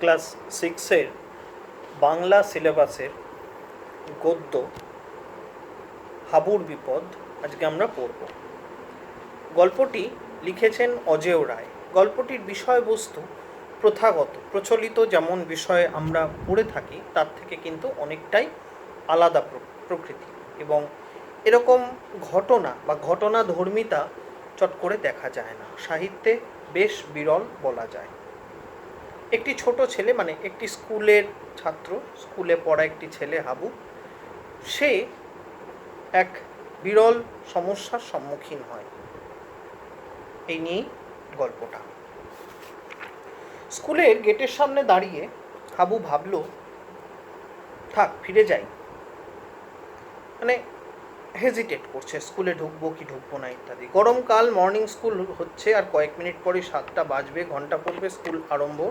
Class 6-এর Bangla সিলেবাসের গদ্য হাবুর বিপদ আজকে আমরা পড়ব। গল্পটি লিখেছেন অজেয় রায়। গল্পটির বিষয়বস্তু প্রথাগত প্রচলিত যেমন বিষয়ে আমরা পড়ে থাকি তার থেকে কিন্তু অনেকটাই আলাদা প্রকৃতি, এবং এরকম ঘটনা বা ঘটনাধর্মিতা চট করে দেখা যায় না, সাহিত্যে বেশ বিরল বলা যায়। একটি ছোট ছেলে, মানে একটি স্কুলের ছাত্র, স্কুলে পড়া একটি ছেলে হাবু, সে এক বিরল সমস্যার সম্মুখীন হয়। এই নিয়েই গল্পটা। স্কুলের গেটের সামনে দাঁড়িয়ে হাবু ভাবল, থাক ফিরে যাই। মানে হেজিটেট করছে, স্কুলে ঢুকবো কি ঢুকবো না ইত্যাদি। গরমকাল, মর্নিং স্কুল হচ্ছে, আর কয়েক মিনিট পরে 7টা বাজবে, ঘন্টা পড়বে, স্কুল আরম্ভ।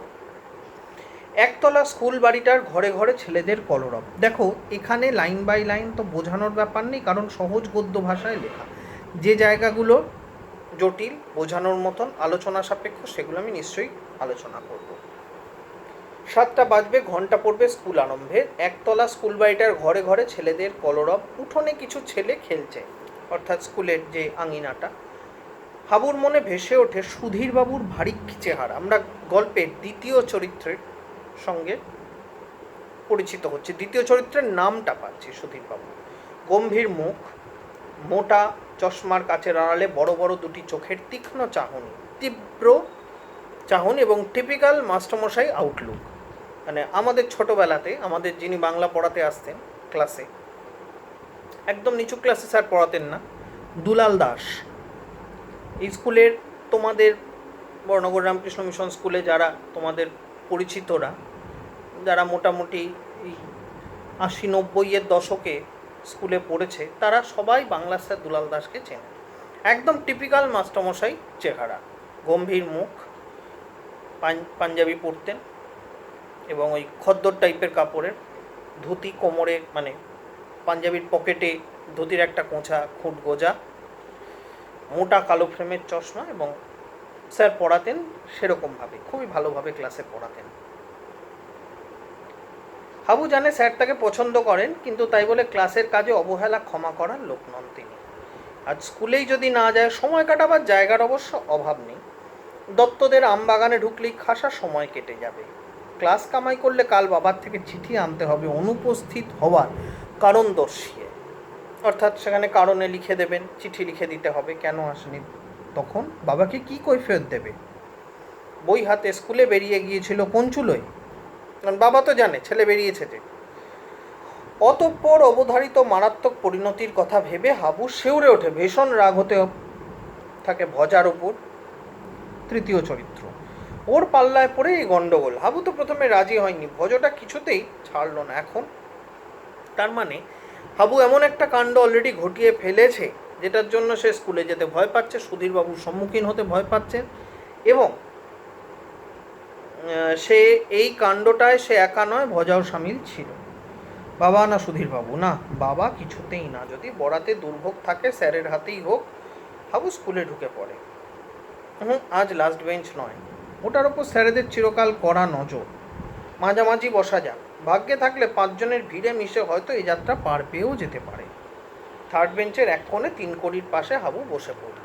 একতলা স্কুল বাড়িটার ঘরে ঘরে ছেলেদের কলরব। দেখো, এখানে লাইন বাই লাইন তো বোঝানোর ব্যাপার নেই, কারণ সহজ গদ্য ভাষায় লেখা। যে জায়গাগুলো জটিল, বোঝানোর মতন, আলোচনা সাপেক্ষ, সেগুলো আমি নিশ্চয়ই আলোচনা করব। 7টা বাজবে, ঘন্টা পড়বে, স্কুল আরম্ভের। একতলা স্কুল বাড়িটার ঘরে ঘরে ছেলেদের কলরব। উঠোনে কিছু ছেলে খেলছে, অর্থাৎ স্কুলের যে আঙিনাটা। হাবুর মনে ভেসে ওঠে সুধীরবাবুর ভারী চেহারা। আমরা গল্পের দ্বিতীয় চরিত্রের সঙ্গে পরিচিত হচ্ছে, দ্বিতীয় চরিত্রের নামটা পাচ্ছি, সুধীরবাবু। গম্ভীর মুখ, মোটা চশমার কাচের আড়ালে বড় বড় দুটি চোখের তীক্ষ্ণ চাহনি, তীব্র চাহনি এবং টিপিক্যাল মাস্টারমশাই আউটলুক। মানে আমাদের ছোটবেলাতে আমাদের যিনি বাংলা পড়াতে আসতেন ক্লাসে, একদম নিচু ক্লাসে স্যার পড়াতেন না, দুলাল দাস। এই স্কুলের তোমাদের বর্ণনগর রামকৃষ্ণ মিশন স্কুলে যারা তোমাদের পরিচিতরা, যারা মোটামুটি এই 80-90-এর দশকে স্কুলে পড়েছে, তারা সবাই বাংলা স্যার দুলাল দাসকে চেনে। একদম টিপিক্যাল মাস্টারমশাই চেহারা, গম্ভীর মুখ, পাঞ্জাবি পরতেন এবং ওই খদ্দর টাইপের কাপড়ের ধুতি, কোমরে মানে পাঞ্জাবির পকেটে ধুতির একটা কোঁচা, খুঁট গোজা, মোটা কালো ফ্রেমের চশমা, এবং স্যার পড়াতেন সেরকমভাবে, খুবই ভালোভাবে ক্লাসে পড়াতেন। হাবু জানে স্যার তাকে পছন্দ করেন, কিন্তু তাই বলে ক্লাসের কাজে অবহেলা ক্ষমা করার লোক নন তিনি। আজ স্কুলেই যদি না যায়, সময় কাটাবার জায়গার অবশ্য অভাব নেই। দত্তদের আমবাগানে ঢুকলেই খাসা সময় কেটে যাবে। ক্লাস কামাই করলে কাল বাবার থেকে চিঠি আনতে হবে অনুপস্থিত হওয়ার কারণ দর্শিয়ে, অর্থাৎ সেখানে কারণে লিখে দেবেন, চিঠি লিখে দিতে হবে কেন আসেনি। তখন বাবাকে কি কৈফিয়ত দেবে? বই হাতে স্কুলে বেরিয়ে গিয়েছিল কোন চুলোয়, কারণ বাবা তো জানে ছেলে বেরিয়েছে যে। অতঃপর অবধারিত মারাত্মক পরিণতির কথা ভেবে হাবু শিউরে ওঠে, ভীষণ রাগ হতে থাকে ভজার উপর। তৃতীয় চরিত্র, ওর পাল্লায় পড়ে এই গন্ডগোল। হাবু তো প্রথমে রাজি হয়নি, ভজটা কিছুতেই ছাড়লো না। এখন তার মানে হাবু এমন একটা কাণ্ড অলরেডি ঘটিয়ে ফেলেছে, যেটার জন্য সে স্কুলে যেতে ভয় পাচ্ছে, সুধীরবাবুর সম্মুখীন হতে ভয় পাচ্ছেন, এবং সে এই কাণ্ডটায় সে একা নয়, ভজাও সামিল ছিল। বাবা না সুধীরবাবু, না বাবা কিছুতেই না। যদি বরাতে দুর্ভোগ থাকে, স্যারের হাতেই হোক। হাবু স্কুলে ঢুকে পড়ে। আজ লাস্ট বেঞ্চ নয়, ওটার ওপর স্যারেদের চিরকাল কড়া নজর। মাঝামাঝি বসা যাক, ভাগ্যে থাকলে 5 জনের ভিড়ে মিশে হয়তো এই যাত্রা পার পেয়েও যেতে পারে। থার্ড বেঞ্চের এক কোণে 3 কড়ির পাশে হাবু বসে পড়ল।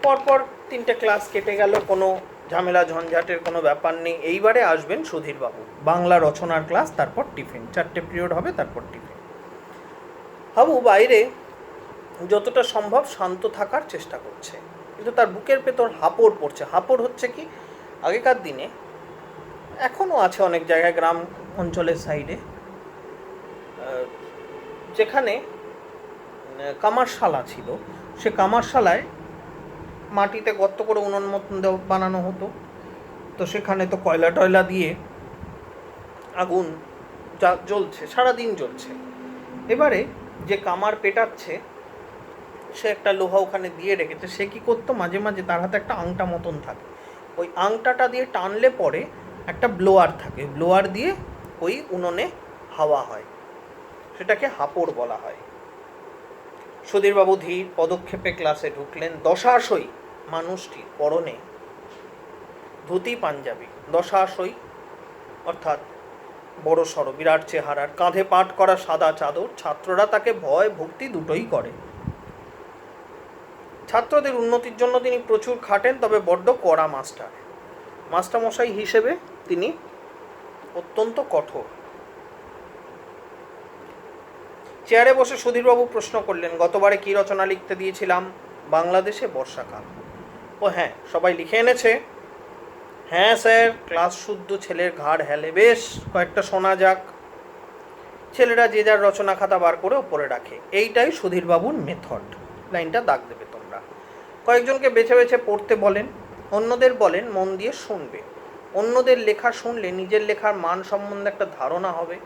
পরপর 3টে ক্লাস কেটে গেল, কোনো ঝামেলা ঝঞ্ঝাটের কোনো ব্যাপার নেই। এইবারে আসবেন সুধীরবাবু, বাংলা রচনার ক্লাস, তারপর টিফিন, 4টে পিরিয়ড হবে, তারপর টিফিন। হাবু বাইরে যতটা সম্ভব শান্ত থাকার চেষ্টা করছে, কিন্তু তার বুকের ভেতর হাঁপড় পড়ছে। হাঁপড় হচ্ছে কি, আগেকার দিনে, এখনও আছে অনেক জায়গায় গ্রাম অঞ্চলের সাইডে, যেখানে কামারশালা ছিল, সে কামারশালায় মাটিতে গর্ত করে উনুন মতন বানানো হতো। তো সেখানে তো কয়লা টয়লা দিয়ে আগুন জ্বলছে, সারাদিন জ্বলছে। এবারে যে কামার পেটাচ্ছে, সে একটা লোহা ওখানে দিয়ে রেখেছে। সে কী করতো, মাঝে মাঝে তার হাতে একটা আংটা মতন থাকে, ওই আংটাটা দিয়ে টানলে পরে একটা ব্লোয়ার থাকে, ব্লোয়ার দিয়ে ওই উনুনে হাওয়া হয়, সেটাকে হাঁপড় বলা হয়। সুধীরবাবু ধীর পদক্ষেপে ক্লাসে ঢুকলেন। দশাশই মানুষটির পরনে ধুতি পাঞ্জাবি, দশাশই অর্থাৎ বড় সড়ো বিরাট চেহারার, কাঁধে পাট করা সাদা চাদর। ছাত্ররা তাকে ভয় ভক্তি দুটোই করে। ছাত্রদের উন্নতির জন্য তিনি প্রচুর খাটেন, তবে বড্ড কড়া মাস্টার। মাস্টারমশাই হিসেবে তিনি অত্যন্ত কঠোর। চেয়ারে বসে সুধীরবাবু প্রশ্ন করলেন, গতবারে কি রচনা লিখতে দিয়েছিলাম? বাংলাদেশে বর্ষাকাল। ও হ্যাঁ, সবাই লিখে এনেছে? হ্যাঁ স্যার, ক্লাস শুদ্ধ ছেলের ঘাড় হেলে। বেশ, কয়েকটা শোনা যাক। ছেলেরা যে যার রচনা খাতা বার করে ওপরে রাখে। এইটাই সুধীরবাবুর মেথড। লাইনটা দাগ দেবে তোমরা। কয়েকজনকে বেছে বেছে পড়তে বলেন, অন্যদের বলেন মন দিয়ে শুনবে। অন্যদের লেখা শুনলে নিজের লেখার মান সম্বন্ধে একটা ধারণা হবে।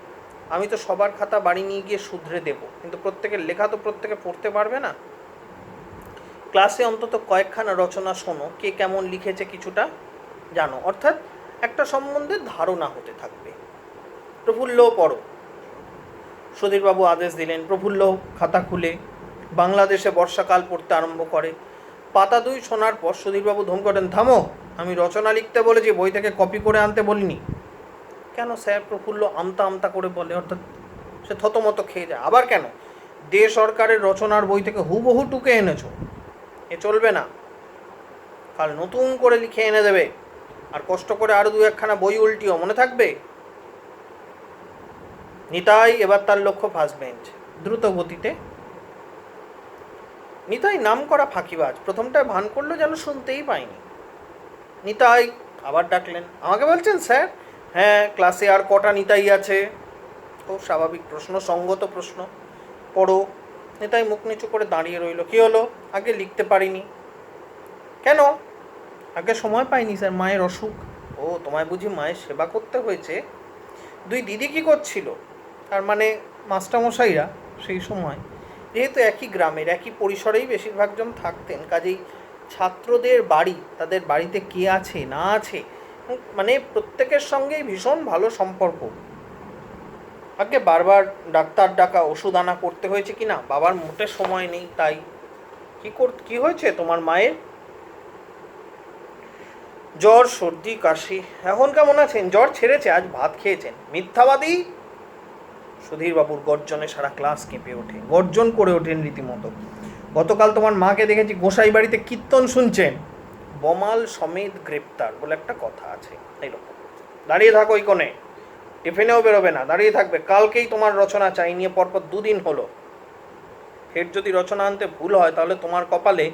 আমি তো সবার খাতা বাড়ি নিয়ে গিয়ে শুধরে দেব, কিন্তু প্রত্যেকের লেখা তো প্রত্যেকে পড়তে পারবে না। ক্লাসে অন্তত কয়েকখানা রচনা শোনো, কে কেমন লিখেছে কিছুটা জানো, অর্থাৎ একটা সম্বন্ধে ধারণা হতে থাকবে। প্রফুল্ল পড়ো। সুধীরবাবু আদেশ দিলেন। প্রফুল্ল খাতা খুলে বাংলাদেশে বর্ষাকাল পড়তে আরম্ভ করে। পাতা 2 শোনার পর সুধীরবাবু ধমকালেন, থামো, আমি রচনা লিখতে বলেছি, বই থেকে কপি করে আনতে বলিনি। কেন স্যার? প্রফুল্ল আমতা আমতা করে বলে, অর্থাৎ সে থতমত খেয়ে যায়। আবার কেন? দে সরকারের রচনার বই থেকে হুবহু টুকে এনেছো, এ চলবে না। কাল নতুন করে লিখে এনে দেবে, আর কষ্ট করে আরো 2-1খানা বই উল্টিও, মনে থাকবে? নিতাই এবার তার লক্ষ্য ফার্স্ট বেঞ্চ। দ্রুত গতিতে। নিতাই নাম করা ফাঁকিবাজ, প্রথমটায় ভান করলো যেন শুনতেই পাইনি। নিতাই আবার ডাকলেন। আমাকে বলছেন স্যার? হ্যাঁ, ক্লাসে আর কটা নিতাই আছে? খুব স্বাভাবিক প্রশ্ন, সঙ্গত প্রশ্ন। পড়ো। নিতাই মুখ নিচু করে দাঁড়িয়ে রইল। কি হলো? আগে লিখতে পারিনি। কেন? আগে সময় পাইনি স্যার, মায়ের অসুখ। ও, তোমায় বুঝি মায়ের সেবা করতে হয়েছে? 2 দিদি কি করছিল? তার মানে মাস্টারমশাইরা সেই সময় যেহেতু একই গ্রামের একই পরিসরেই বেশিরভাগ জন থাকতেন, কাজেই ছাত্রদের বাড়ি, তাদের বাড়িতে কে আছে না আছে, মানে প্রত্যেকের সঙ্গেই ভীষণ ভালো সম্পর্ক। আগে বারবার ডাক্তার ডাকা, ওষুধ আনা করতে হয়েছে কি না, বাবার মোটে সময় নেই। তাই কি হয়েছে তোমার মায়ের? জ্বর, সর্দি, কাশি। এখন কেমন আছেন? জ্বর ছেড়েছে, আজ ভাত খেয়েছেন। মিথ্যাবাদী! সুধীরবাবুর গর্জনে সারা ক্লাস কেঁপে ওঠে, গর্জন করে ওঠেন রীতিমতো। গতকাল তোমার মাকে দেখেছি গোসাই বাড়িতে কীর্তন শুনছেন। বমাল সমেত গ্রেপ্তার বলে একটা কথা আছে, এইরকম। দাঁড়িয়ে থাকো ওই কোণে, টিফিনেও বেরোবে না, দাঁড়িয়ে থাকবে। কালকেই তোমার রচনা চাই, নিয়ে পরপর 2 দিন হলো। ফের যদি রচনা আনতে ভুল হয় তাহলে তোমার কপালে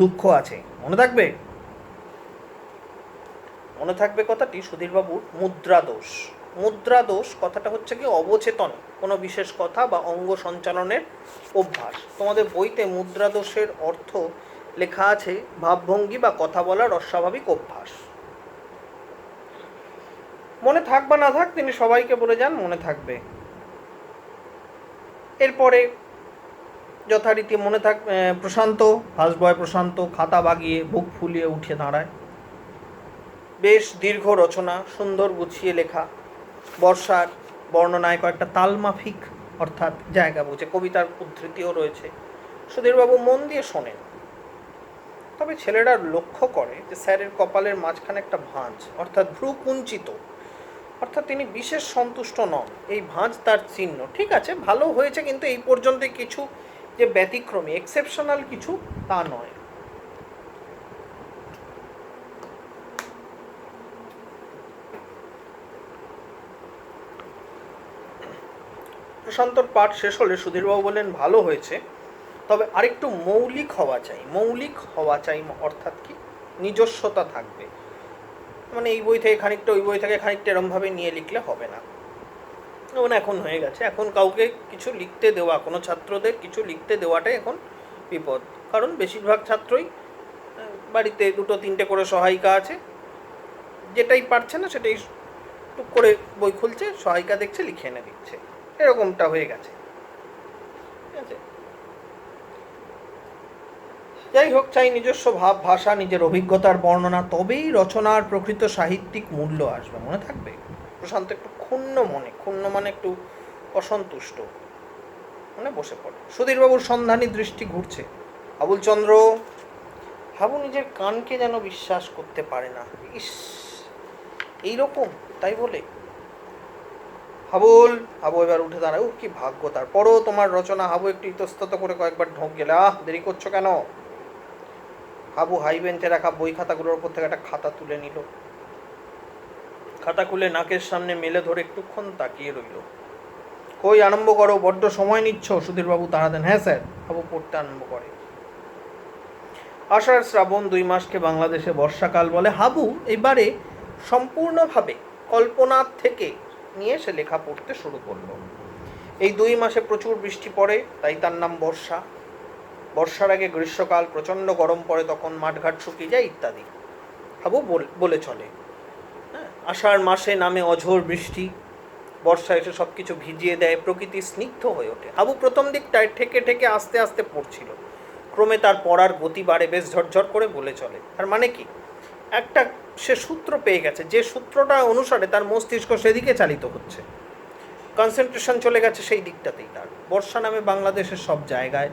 দুঃখ আছে, মনে থাকবে? মনে থাকবে কথাটি সুধীরবাবুর মুদ্রা দোষ। মুদ্রা দোষ কথাটা হচ্ছে কি অবচেতন কোনো বিশেষ কথা বা অঙ্গ সঞ্চালনের অভ্যাস। তোমাদের বইতে মুদ্রা দোষের অর্থ লেখা আছে ভাবভঙ্গি বা কথা বলার অস্বাভাবিক অভ্যাস। মনে থাক বা না থাক, তিনি সবাইকে বলে যান মনে থাকবে। এরপরে যথারীতি মনে থাক। প্রশান্ত, ফার্স্ট বয় প্রশান্ত খাতা বাগিয়ে বুক ফুলিয়ে উঠে দাঁড়ায়। বেশ দীর্ঘ রচনা, সুন্দর গুছিয়ে লেখা। বর্ষার বর্ণনায় কয়েকটা তালমাফিক অর্থাৎ জায়গা বুঝে কবিতার উদ্ধৃতিও রয়েছে। সুধীরবাবু মন দিয়ে শোনেন। তবে ছেলেরা লক্ষ্য করে যে স্যারের কপালের মাঝখানে একটা ভাঁজ, অর্থাৎ ভ্রু কুঞ্চিত, অর্থাৎ তিনি বিশেষ সন্তুষ্ট নন। এই ভাঁজ তার চিহ্ন। ঠিক আছে, ভালো হয়েছে, কিন্তু এই পর্যন্ত কিছু যে ব্যতিক্রমী এক্সেপশনাল কিছু তা নয়। প্রশান্তর পাঠ শেষ হলে সুধীরবাবু বললেন, ভালো হয়েছে, তবে আরেকটু মৌলিক হওয়া চাই। মৌলিক হওয়া চাই অর্থাৎ কি? নিজস্বতা থাকবে। মানে এই বই থেকে খানিকটা, ওই বই থেকে খানিকটা, এরমভাবে নিয়ে লিখলে হবে না। যেমন এখন হয়ে গেছে, এখন কাউকে কিছু লিখতে দেওয়া, কোনো ছাত্রদের কিছু লিখতে দেওয়াটাই এখন বিপদ। কারণ বেশিরভাগ ছাত্রই বাড়িতে 2-3টে করে সহায়িকা আছে, যেটাই পারছে না সেটাই টুক করে বই খুলছে, সহায়িকা দেখছে, লিখে এনে দিচ্ছে, এরকমটা হয়ে গেছে। ঠিক আছে, যাই হোক, চাই নিজস্ব ভাব, ভাষা, নিজের অভিজ্ঞতার বর্ণনা, তবেই রচনার প্রকৃত সাহিত্যিক মূল্য আসবে, মনে থাকবে। প্রশান্ত একটু ক্ষুণ্ণ মানে একটু অসন্তুষ্ট মনে বসে পড়ে। সুধীরবাবুর সন্ধানী দৃষ্টি ঘুরছে। আবুলচন্দ্র হাবু নিজের কানকে যেন বিশ্বাস করতে পারে না। ইস, এইরকম, তাই বলে হাবুল, হাবু এবার উঠে দাঁড়ায়। কি ভাগ্য তার, পড়ো তোমার রচনা। হাবু একটু ইতস্তত করে কয়েকবার ঢোক গেলে, দেরি করছো কেন? হাবু হাই বেঞ্চে রাখা বই খাতাগুলোর ওপর থেকে একটা খাতা তুলে নিল, খাতা খুলে নাকের সামনে মেলে ধরে একটুক্ষণ তাকিয়ে রইল। কই, আরম্ভ করো, বড্ড সময় নিচ্ছ। সুধীরবাবু তাড়া দেন। হ্যাঁ স্যার। হাবু পড়তে আরম্ভ করে। আষাঢ় শ্রাবণ 2 মাসকে বাংলাদেশে বর্ষাকাল বলে। হাবু এবারে সম্পূর্ণভাবে কল্পনার থেকে নিয়ে সে লেখা পড়তে শুরু করলো। এই 2 মাসে প্রচুর বৃষ্টি পড়ে, তাই তার নাম বর্ষা। বর্ষার আগে গ্রীষ্মকাল, প্রচণ্ড গরম পড়ে, তখন মাঠঘাট শুকিয়ে যায় ইত্যাদি। হাবু বলে চলে। আষাঢ় মাসে নামে অঝোর বৃষ্টি, বর্ষা এসে সব কিছু ভিজিয়ে দেয়, প্রকৃতি স্নিগ্ধ হয়ে ওঠে। হাবু প্রথম দিকটায় ঠেকে ঠেকে আস্তে আস্তে পড়ছিল, ক্রমে তার পড়ার গতি বাড়ে, বেশ ঝরঝর করে বলে চলে। তার মানে কি, একটা সে সূত্র পেয়ে গেছে, যে সূত্রটা অনুসারে তার মস্তিষ্ক সেদিকে চালিত হচ্ছে, কনসেন্ট্রেশন চলে গেছে সেই দিকটাতেই তার। বর্ষা নামে বাংলাদেশের সব জায়গায়,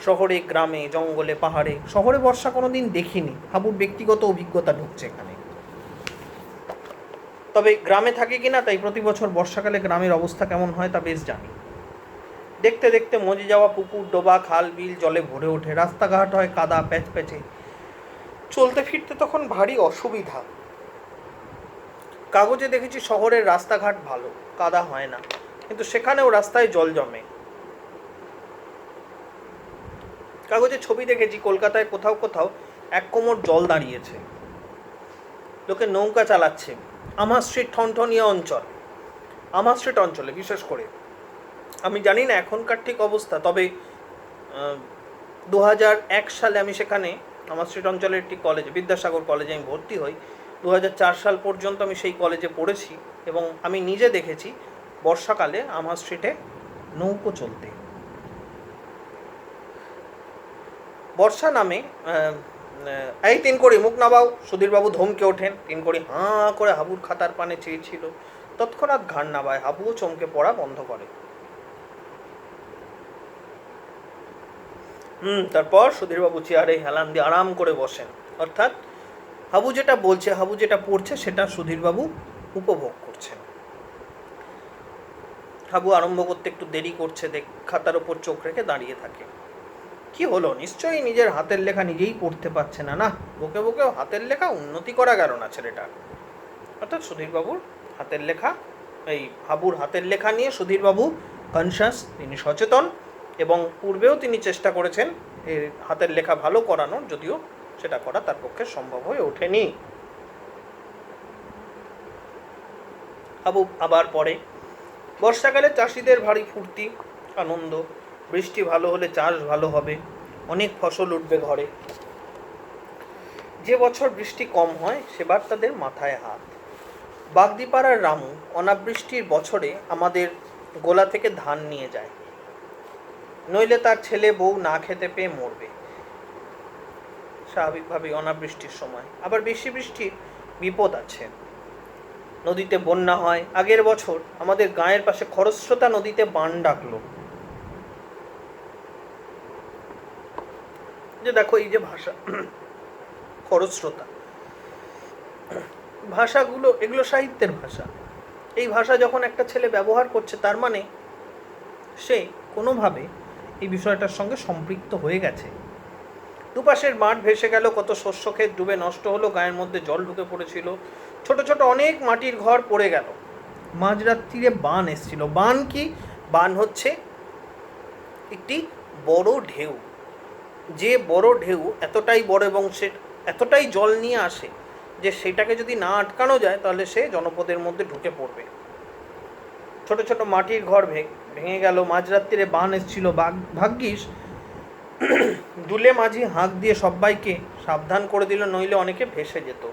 শহরে, গ্রামে, জঙ্গলে, পাহাড়ে। শহরে বর্ষা কোনোদিন দেখিনি, হাবুর ব্যক্তিগত অভিজ্ঞতা ঢুকছে এখানে। তবে গ্রামে থাকে কিনা, তাই প্রতি বছর বর্ষাকালে গ্রামের অবস্থা কেমন হয় তা বেশ জানি। দেখতে দেখতে মজে যাওয়া পুকুর, ডোবা, খাল, বিল জলে ভরে ওঠে, রাস্তাঘাট হয় কাদা প্যাচপ্যাচে, চলতে ফিরতে তখন ভারী অসুবিধা। কাগজে দেখেছি শহরের রাস্তাঘাট ভালো, কাদা হয় না, কিন্তু সেখানেও রাস্তায় জল জমে। কাগজে ছবি দেখেছি কলকাতায় কোথাও কোথাও 1 কোমর জল দাঁড়িয়েছে, লোকে নৌকা চালাচ্ছে। আমার স্ট্রিট ঠনঠনিয়া অঞ্চল, আমার স্ট্রিট অঞ্চলে বিশেষ করে, আমি জানি না এখনকার ঠিক অবস্থা, তবে 2001 সালে আমি সেখানে আমার স্ট্রিট অঞ্চলের একটি কলেজে, বিদ্যাসাগর কলেজে আমি ভর্তি হই। 2004 সাল পর্যন্ত আমি সেই কলেজে পড়েছি এবং আমি নিজে দেখেছি বর্ষাকালে আমার স্ট্রিটে নৌকো চলতে। বর্ষা নামে এই 3 কোড়ি মুখ নাবাও। সুধীরবাবু ধমকে ওঠেন। 3 কোড়ি হাঁ করে হাবুর খাতার পানে চেয়েছিল, তৎক্ষণাৎ ঘাড় নাবায়। হাবুও চমকে পড়া বন্ধ করে। তারপর সুধীরবাবু চেয়ারে হেলান দিয়ে আরাম করে বসেন, অর্থাৎ হাবু যেটা বলছে, হাবু যেটা পড়ছে সেটা সুধীরবাবু উপভোগ করছেন। হাবু আরম্ভ করতে একটু দেরি করছে, খাতার ওপর চোখ রেখে দাঁড়িয়ে থাকে। কি হলো, নিশ্চয়ই নিজের হাতের লেখা নিজেই পড়তে পারছে না। না, বকে বকেও হাতের লেখা উন্নতি করা গেল না ছেলেটার। অর্থাৎ সুধীরবাবুর হাতের লেখা, এই হাবুর হাতের লেখা নিয়ে সুধীরবাবু কনসাস, তিনি সচেতন, এবং পূর্বেও তিনি চেষ্টা করেছেন এই হাতের লেখা ভালো করানোর, যদিও সেটা করা তার পক্ষে সম্ভব হয়ে ওঠেনি। হাবু আবার পড়ে। বর্ষাকালে চাষিদের ভারী ফুর্তি, আনন্দ। বৃষ্টি ভালো হলে চাষ ভালো হবে, অনেক ফসল উঠবে ঘরে। যে বছর বৃষ্টি কম হয় সেবার তাদের মাথায় হাত। বাগদিপাড়ার রামু অনাবৃষ্টির বছরে আমাদের গোলা থেকে ধান নিয়ে যায়, নইলে তার ছেলে বউ না খেতে পেয়ে মরবে। স্বাভাবিকভাবেই অনাবৃষ্টির সময় আবার বেশি বৃষ্টির বিপদ আছে, নদীতে বন্যা হয়। আগের বছর আমাদের গাঁয়ের পাশে খরস্রোতা নদীতে বান ডাকলো। যে দেখো, এই যে ভাষা, খরস্রোতা ভাষাগুলো, এগুলো সাহিত্যের ভাষা। এই ভাষা যখন একটা ছেলে ব্যবহার করছে, তার মানে সে কোনোভাবে এই বিষয়টার সঙ্গে সম্পৃক্ত হয়ে গেছে। দুপাশের মাঠ ভেসে গেল, কত শস্য ক্ষেত ডুবে নষ্ট হলো, গায়ের মধ্যে জল ঢুকে পড়েছিল, ছোট ছোট অনেক মাটির ঘর পড়ে গেল। মাঝরাত্রিরে বান এসেছিল। বান কি? বান হচ্ছে একটি বড় ঢেউ। যে বড় ঢেউ এতটাই বড় এবং সে এতটাই জল নিয়ে আসে যে সেটাকে যদি না আটকানো যায় তাহলে সে জনপদের মধ্যে ঢুকে পড়বে। ছোট ছোট মাটির ঘর ভেঙে গেল। মাঝরাত্রিরে বান এসেছিল। ভাগ্যিস দুলে মাঝি হাঁক দিয়ে সবাইকে সাবধান করে দিল, নইলে অনেকে ভেসে যেত।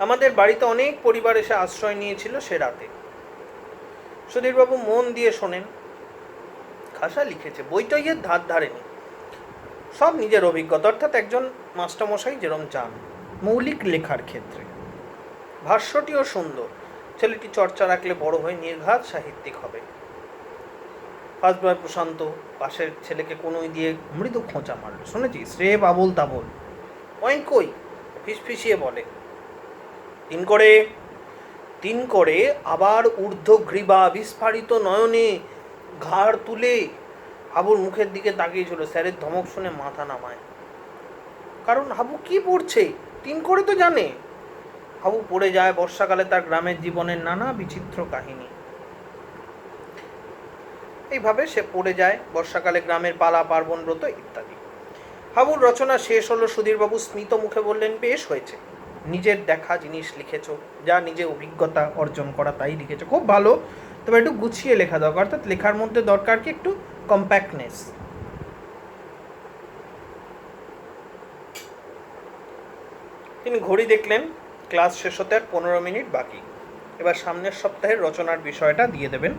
আমাদের বাড়িতে অনেক পরিবার এসে আশ্রয় নিয়েছিল সে রাতে। সুধীরবাবু মন দিয়ে শোনেন। খাসা লিখেছে, বইটইয়ের ধার ধারেনি, সব নিজের অভিজ্ঞতা, অর্থাৎ একজন মাস্টারমশাই যেরম চান মৌলিক লেখার ক্ষেত্রে। ভাষ্যটিও সুন্দর। ছেলেটি চর্চা রাখলে বড় হয়ে নির্ঘাত সাহিত্যিক হবে। ফার্স্ট বয় প্রশান্ত পাশের ছেলেকে কোনোই দিয়ে মৃদু খোঁচা মারলো, শুনেছিস রে বাবুল তাবল, পয়েন্ট কই, ফিসফিসিয়ে বলে। তিন করে আবার ঊর্ধ্বগ্রীবা বিস্ফারিত নয়নে ঘাড় তুলে হাবুর মুখের দিকে তাকিয়েছিল। স্যারের ধমক শুনে মাথা নামায়, কারণ হাবু কি পড়ছে 3 করে তো জানে। হাবু পড়ে যায় বর্ষাকালে তার গ্রামের জীবনের নানা বিচিত্র কাহিনী। এইভাবে সে পড়ে যায় বর্ষাকালে গ্রামের পালা পার্বণ ব্রত ইত্যাদি। হাবুর রচনা শেষ হলো। সুধীরবাবু স্মিত মুখে বললেন, বেশ হয়েছে, নিজের দেখা জিনিস লিখেছ, যা নিজে অভিজ্ঞতা অর্জন করা তাই লিখেছ, খুব ভালো, তবে একটু গুছিয়ে লেখা দরকার, অর্থাৎ লেখার মধ্যে দরকার কি একটু কম্প্যাক্টনেস। তিনি ঘড়ি দেখলেন, ক্লাস শেষ হতে আর 15 মিনিট বাকি। এবার সামনের সপ্তাহের রচনার বিষয়টা দিয়ে দেবেন,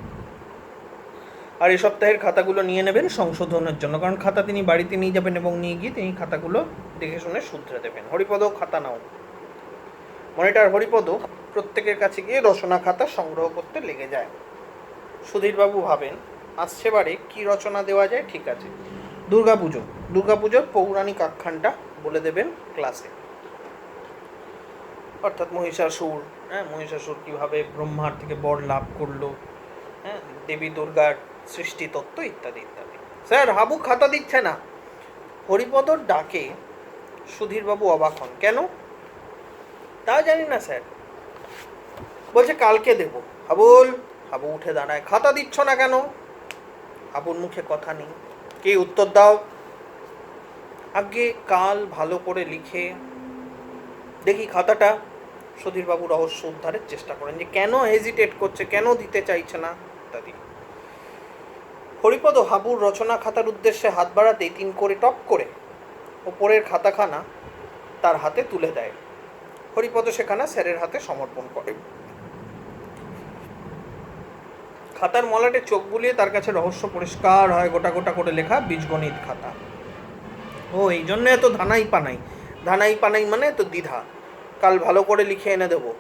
আর এই সপ্তাহের খাতাগুলো নিয়ে নেবেন সংশোধনের জন্য, কারণ খাতা তিনি বাড়িতে নিয়ে যাবেন এবং নিয়ে গিয়ে তিনি খাতাগুলো দেখে শুনে শুধরে দেবেন। হরিপদ খাতা নাও। মনিটর হরিপদ প্রত্যেকের কাছে গিয়ে রচনা খাতা সংগ্রহ করতে লেগে যায়। সুধীরবাবু ভাবেন, আসছে বারে কি রচনা দেওয়া যায়। ঠিক আছে, দুর্গাপুজোর পৌরাণিক আখ্যানটা বলে দেবেন ক্লাসে, অর্থাৎ মহিষাসুর, মহিষাসুর কীভাবে ব্রহ্মার থেকে বর লাভ করলো, দেবী দুর্গার সৃষ্টি তত্ত্ব ইত্যাদি ইত্যাদি। স্যার, হাবু খাতা দিচ্ছে না। হরিপদর ডাকে সুধীরবাবু অবাক হন। কেন? তা জানি না স্যার, বলছে কালকে দেব। হাবু উঠে দাঁড়ায়। খাতা দিচ্ছ না কেন? হাবুর মুখে কথা নেই। কে উত্তর দাও। আগে কাল ভালো করে লিখে দেখি খাতাটা। সুধীরবাবু রহস্য উদ্ধারের চেষ্টা করেন, যে কেন হেজিটেট করছে, কেন দিতে চাইছে না ইত্যাদি। হরিপদ হাবুর রচনা খাতার উদ্দেশ্যে হাত বাড়াতেই 3 করে টপ করে ওপরের খাতাখানা তার হাতে তুলে দেয়। হরিপদ সেখানা স্যারের হাতে সমর্পণ করে। খাতার মলাটে চোখ বুলিয়ে তার কাছে রহস্য পরিষ্কার হয়। গোটা গোটা করে লেখা বীজগণিত খাতা। ও, এই জন্য এত ধানাই পানাই মানে এত দ্বিধা। কাল ভালো করে লিখে এনে দেবো।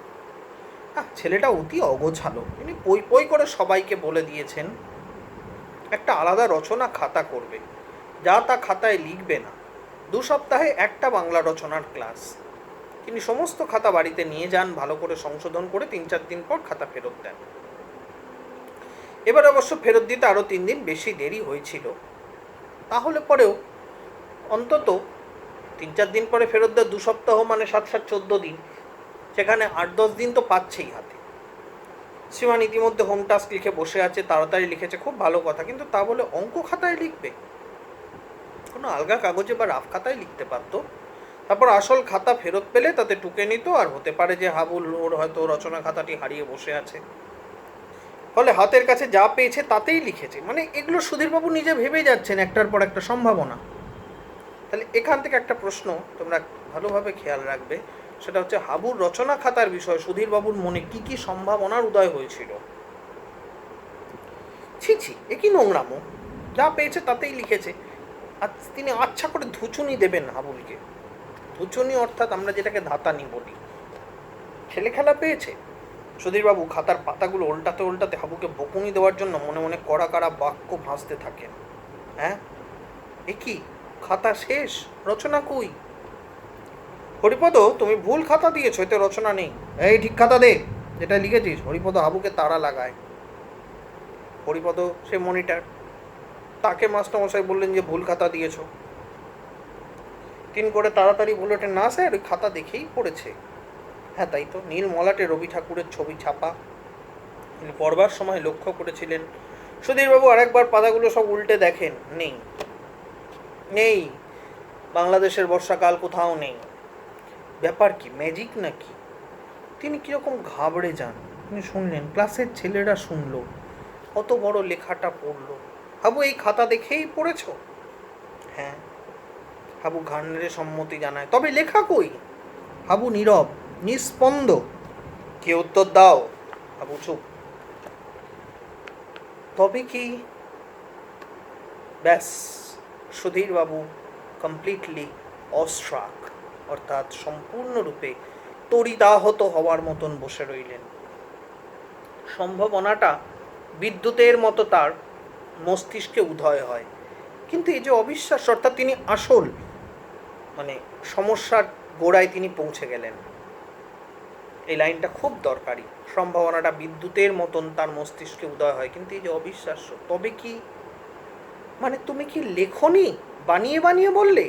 ছেলেটা অতি অগোছালো। তিনি পই করে সবাইকে বলে দিয়েছেন একটা আলাদা রচনা খাতা করবে, যা তা খাতায় লিখবে না। 2 সপ্তাহে একটা বাংলা রচনার ক্লাস। তিনি সমস্ত খাতা বাড়িতে নিয়ে যান, ভালো করে সংশোধন করে 3-4 দিন পর খাতা ফেরত দেন। এবার অবশ্য ফেরত দিতে আরও 3 দিন বেশি দেরি হয়েছিল। তাহলে পরেও অন্তত 3-4 দিন পরে ফেরত দেয়। 2 সপ্তাহ মানে 7-7 14 দিন, সেখানে 8-10 দিন তো পাচ্ছেই হাতে। শ্রীমান ইতিমধ্যে হোম টাস্ক লিখে বসে আছে, তাড়াতাড়ি লিখেছে, খুব ভালো কথা, কিন্তু তা বলে অঙ্ক খাতায় লিখবে? কোনো আলগা কাগজে বা রাফ খাতায় লিখতে পারতো। তারপর আসল খাতা ফেরত পেলে তাতে টুকে নিত, আর হতে পারে যে হাবুল ওর হয়তো রচনা খাতাটি হারিয়ে বসে আছে, ফলে হাতের কাছে যা পেয়েছে তাতেই লিখেছে। মানে এগুলো সুধীরবাবু নিজে ভেবে যাচ্ছেন একটার পর একটা সম্ভাবনা। তাহলে এখান থেকে একটা প্রশ্ন তোমরা ভালোভাবে খেয়াল রাখবে, সেটা হচ্ছে হাবুর রচনা খাতার বিষয়ে সুধীরবাবুর মনে কি কি সম্ভাবনার উদয় হয়েছিল। ছি, এ কি নোংরামো, যা পেয়েছে তাতেই লিখেছে। আর তিনি আচ্ছা করে ধুচুনি দেবেন হাবুলকে। ধুচুনি অর্থাৎ আমরা যেটাকে ধাতানি বলি। ছেলে খেলা পেয়েছে। সুধীরবাবু খাতার পাতাগুলো উল্টাতে হাবুকে বকুনি দেওয়ার জন্য মনে মনে কড়া বাক্য ভাসতে থাকেন। এ কি, খাতা শেষ, রচনা কই? হরিপদ, তুমি ভুল খাতা দিয়েছো, এতে রচনা নেই। এই ঠিক খাতা দে, যেটা লিখেছিস। হরিপদ হাবুকে তাড়া লাগায়। হরিপদ সে মনিটর, তাকে মাস্টারমশাই বললেন যে ভুল খাতা দিয়েছ। 3 করে তাড়াতাড়ি বলে ওঠে, না স্যার, ওই খাতা দেখেই পড়েছে। হ্যাঁ তাই তো, নীল মলাটে রবি ঠাকুরের ছবি ছাপা। তিনি পড়বার সময় লক্ষ্য করেছিলেন। সুধীরবাবু আরেকবার পাতাগুলো সব উল্টে দেখেন, নেই। বাংলাদেশের বর্ষাকাল কোথাও নেই। ব্যাপার কি, ম্যাজিক নাকি? তিনি কিরকম ঘাবড়ে যান। তিনি শুনলেন, ক্লাসের ছেলেরা শুনলো, অত বড় লেখাটা পড়লো। হাবু, এই খাতা দেখেই পড়েছ? হ্যাঁ। হাবু ঘাড় নেড়ে সম্মতি জানায়। তবে লেখা কই? হাবু নীরব, নিস্পন্দ। কে উত্তর দাও। হাবু চুপ। তবে কি? ব্যাস, সুধীরবাবু কমপ্লিটলি অস্ট্রাক, অর্থাৎ সম্পূর্ণরূপে তড়িদাহত হওয়ার মতন বসে রইলেন। সম্ভাবনাটা বিদ্যুতের মতো তার মস্তিষ্কে উদয় হয়। কিন্তু এই যে অবিশ্বাস্য, অর্থাৎ তিনি আসল সমস্যার গোড়ায় তিনি পৌঁছে গেলেন। এই লাইনটা খুব দরকারি। সম্ভাবনাটা বিদ্যুতের মতন তার মস্তিষ্কে উদয় হয়, কিন্তু এই যে অবিশ্বাস্য, তবে কি তুমি কি লেখনি, বানিয়ে বানিয়ে বললে?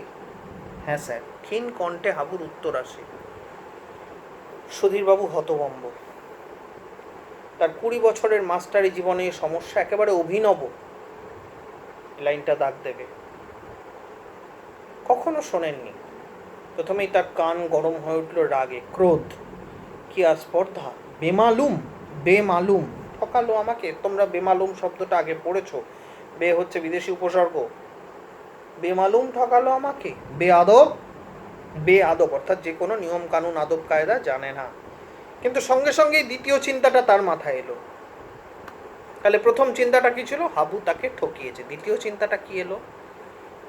হ্যাঁ স্যার, ক্ষীণ কণ্ঠে হাবুর উত্তর আসে। সুধীরবাবু হতভম্ব। তার 20 বছরের মাস্টারি জীবনে এই সমস্যা একেবারে অভিনব। লাইনটা দাগ দেবে। কখনো শোনেননি। প্রথমেই তার কান গরম হয়ে উঠল রাগে, ক্রোধ, কি আর স্পর্ধা। বেমালুম ঠকালো আমাকে। তোমরা বেমালুম শব্দটা আগে পড়েছো। বে হচ্ছে বিদেশি উপসর্গ। বেমালুম ঠকালো আমাকে। বেআদব অর্থাৎ যে কোনো নিয়ম কানুন আদব কায়দা জানে না। কিন্তু সঙ্গে সঙ্গেই দ্বিতীয় চিন্তাটা তার মাথায় এলো। তাহলে প্রথম চিন্তাটা কি ছিল? হাবু তাকে ঠকিয়েছে। দ্বিতীয় চিন্তাটা কি এলো?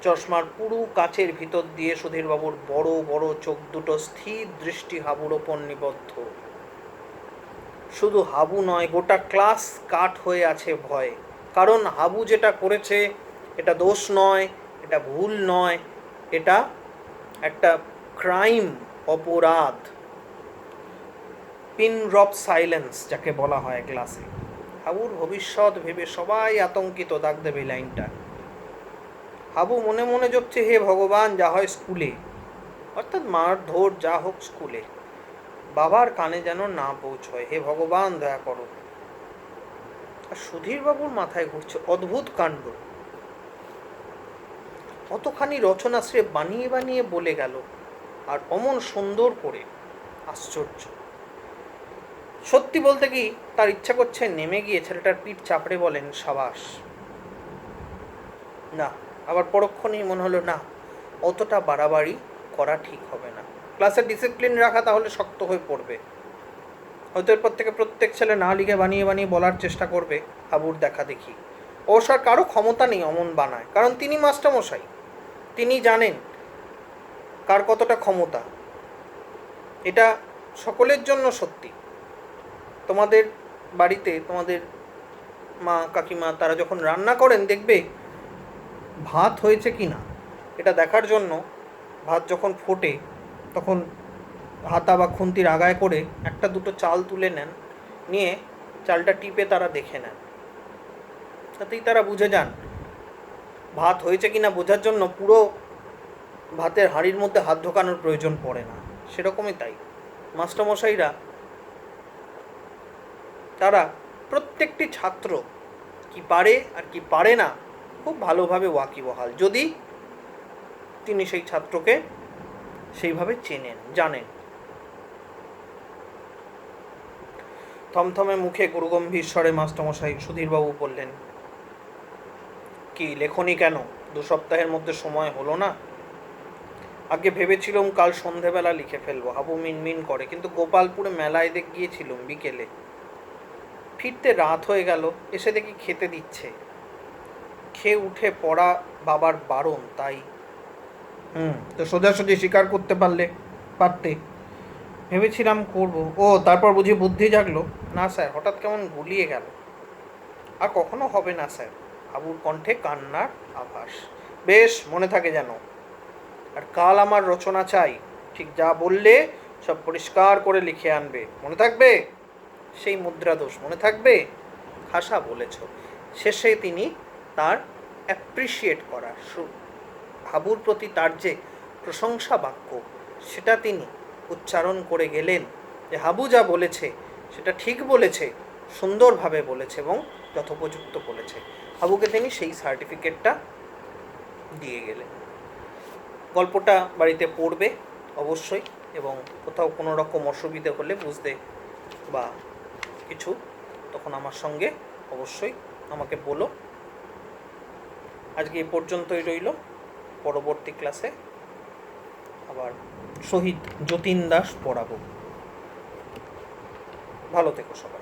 চশমার পুরু কাচের ভিতর দিয়ে সুধীরবাবুর বড় বড় চোখ দুটো স্থির দৃষ্টি হাবুর ওপর নিবদ্ধ। শুধু হাবু নয়, গোটা ক্লাস কাঠ হয়ে আছে ভয়ে। কারণ হাবু যেটা করেছে এটা দোষ নয়, এটা ভুল নয়, এটা একটা ক্রাইম, অপরাধ। পিন ড্রপ সাইলেন্স যাকে বলা হয় ক্লাসে। হাবুর ভবিষ্যৎ ভেবে সবাই আতঙ্কিত। দাগ দেবে লাইনটা। হাবু মনে মনে জপছে, হে ভগবান, যা হয় স্কুলে, অর্থাৎ মারধর যা হোক স্কুলে, বাবার কানে যেন না পৌঁছয়। হে ভগবান, দয়া করো। আর সুধীরবাবুর মাথায় ঘুরছে অদ্ভুত কাণ্ড। কতখানি রচনা সে বানিয়ে বানিয়ে বলে গেল, আর অমন সুন্দর করে। আশ্চর্য। সত্যি বলতে কি তার ইচ্ছা করছে নেমে গিয়ে ছেলেটার পিঠ চাপড়ে বলেন, সাবাস। না, আবার পরক্ষণেই মনে হলো, না, অতটা বাড়াবাড়ি করা ঠিক হবে না। ক্লাসের ডিসিপ্লিন রাখা তাহলে শক্ত হয়ে পড়বে। হয়তো এরপর থেকে প্রত্যেক ছেলে না লিখে বানিয়ে বানিয়ে বলার চেষ্টা করবে। হাবুর দেখা দেখি। অবশ্য আর কারো ক্ষমতা নেই অমন বানায়, কারণ তিনি মাস্টারমশাই। তিনি জানেন কার কতটা ক্ষমতা। এটা সকলের জন্য সত্যি। তোমাদের বাড়িতে তোমাদের মা কাকিমা তারা যখন রান্না করেন, দেখবে ভাত হয়েছে কি না এটা দেখার জন্য ভাত যখন ফোটে তখন হাতা বা খুন্তির আগায় করে একটা দুটো চাল তুলে নেন, নিয়ে চালটা টিপে তারা দেখে নেন। তাতেই তারা বুঝে যান। ভাত হয়েছে কিনা বোঝার জন্য পুরো ভাতের হাঁড়ির মধ্যে হাত ঢোকানোর প্রয়োজন পড়ে না। সেরকমই তাই মাস্টারমশাইরা, তারা প্রত্যেকটি ছাত্র কি পারে আর কি পারে না খুব ভালোভাবে ওয়াকিবহাল, যদি তিনি সেই ছাত্রকে সেইভাবে চেনেন, জানেন। থমথমে মুখে গুরুগম্ভীর স্বরে মাস্টারমশাই সুধীরবাবু বললেন, কি লেখনি কেন? 2 সপ্তাহের মধ্যে সময় হলো না? আগে ভেবেছিলাম কাল সন্ধেবেলা লিখে ফেলবো। হাবু মিনমিন করে, কিন্তু গোপালপুরে মেলায় গিয়েছিলাম বিকেলে, ফিরতে রাত হয়ে গেল। এসে দেখি খেতে দিচ্ছে। খেয়ে উঠে পড়া বাবার বারণ, তাই। তো সোজাসুজি স্বীকার করতে পারতে। ভেবেছিলাম করব। ও, তারপর বুঝি বুদ্ধি জাগলো? না স্যার, হঠাৎ কেমন গুলিয়ে গেল। আর কখনো হবে না স্যার। হাবুর কণ্ঠে কান্নার আভাস। বেশ, মনে থাকে যেন। আর কাল আমার রচনা চাই। ঠিক যা বললে সব পরিষ্কার করে লিখে আনবে, মনে থাকবে? সেই মুদ্রা দোষ মনে থাকবে? খাসা বলেছ। শেষে তিনি তার অ্যাপ্রিসিয়েট করা, হাবুর প্রতি তার যে প্রশংসা বাক্য, সেটা তিনি উচ্চারণ করে গেলেন যে হাবু যা বলেছে সেটা ঠিক বলেছে, সুন্দরভাবে বলেছে এবং যথোপযুক্ত বলেছে। হাবুকে তিনি সেই সার্টিফিকেটটা দিয়ে গেলেন। গল্পটা বাড়িতে পড়বে অবশ্যই, এবং কোথাও কোনো রকম অসুবিধে হলে বুঝতে বা কিছু, তখন আমার সঙ্গে অবশ্যই আমাকে বলো। আজকে এই পর্যন্তই রইল। পরবর্তী ক্লাসে আবার শহীদ যতীন দাস পড়াবো। ভালো থেকো সবাই।